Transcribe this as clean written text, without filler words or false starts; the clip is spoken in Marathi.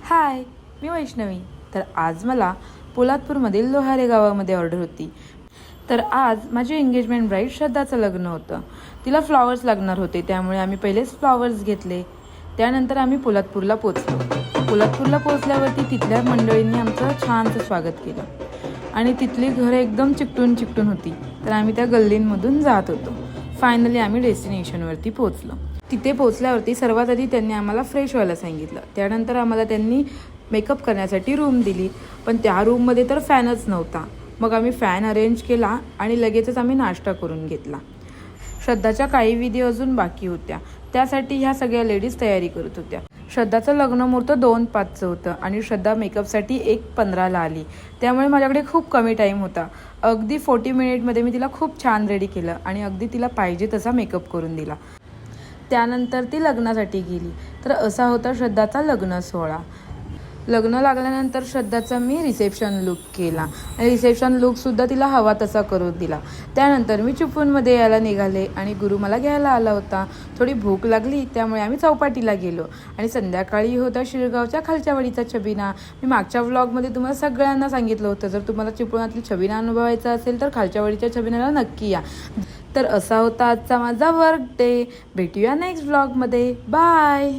हाय, मी वैष्णवी. तर आज मला पोलादपूरमधील लोहारे गावामध्ये ऑर्डर होती. तर आज माझी एंगेजमेंट ब्राईड श्रद्धाचं लग्न होतं. तिला फ्लॉवर्स लागणार होते, त्यामुळे आम्ही पहिलेच फ्लॉवर्स घेतले. त्यानंतर आम्ही पोलादपूरला पोचलो. पोलादपूरला पोचल्यावरती तिथल्या मंडळींनी आमचं छानसं स्वागत केलं आणि तिथली घरं एकदम चिकटून होती. तर आम्ही त्या गल्लींमधून जात होतो. फायनली आम्ही डेस्टिनेशनवरती पोचलो. तिथे पोचल्यावरती सर्वात आधी त्यांनी आम्हाला फ्रेश व्हायला सांगितलं. त्यानंतर आम्हाला त्यांनी मेकअप करण्यासाठी रूम दिली, पण त्या रूममध्ये तर फॅनच नव्हता. मग आम्ही फॅन अरेंज केला आणि लगेचच आम्ही नाश्ता करून घेतला. श्रद्धाच्या काही विधी अजून बाकी होत्या, त्यासाठी ह्या सगळ्या लेडीज तयारी करत होत्या. श्रद्धाचं लग्न मुहूर्त 2:05चं होतं आणि श्रद्धा मेकअपसाठी 1:15ला आली. त्यामुळे माझ्याकडे खूप कमी टाईम होता. अगदी 40 मिनिटमध्ये मी तिला खूप छान रेडी केलं आणि अगदी तिला पाहिजे तसा मेकअप करून दिला. त्यानंतर ती लग्नासाठी गेली. तर असा होता श्रद्धाचा लग्न सोहळा. लग्न लागल्यानंतर श्रद्धाचा मी रिसेप्शन लुक केला आणि रिसेप्शन लुकसुद्धा तिला हवा तसा करून दिला. त्यानंतर मी चिपळूणमध्ये यायला निघाले आणि गुरु मला घ्यायला आला होता. थोडी भूक लागली, त्यामुळे आम्ही चौपाटीला गेलो आणि संध्याकाळी होता शिरगावच्या खालच्या वाडीचा छबिना. मी मागच्या व्लॉगमध्ये तुम्हाला सगळ्यांना सांगितलं होतं, जर तुम्हाला चिपळूणातली छबिना अनुभवायचा असेल तर खालच्या वाडीच्या छबिनाला नक्की या. तर असा होता आजचा माझा वर्क डे. भेटूया नेक्स्ट व्लॉगमध्ये. बाय.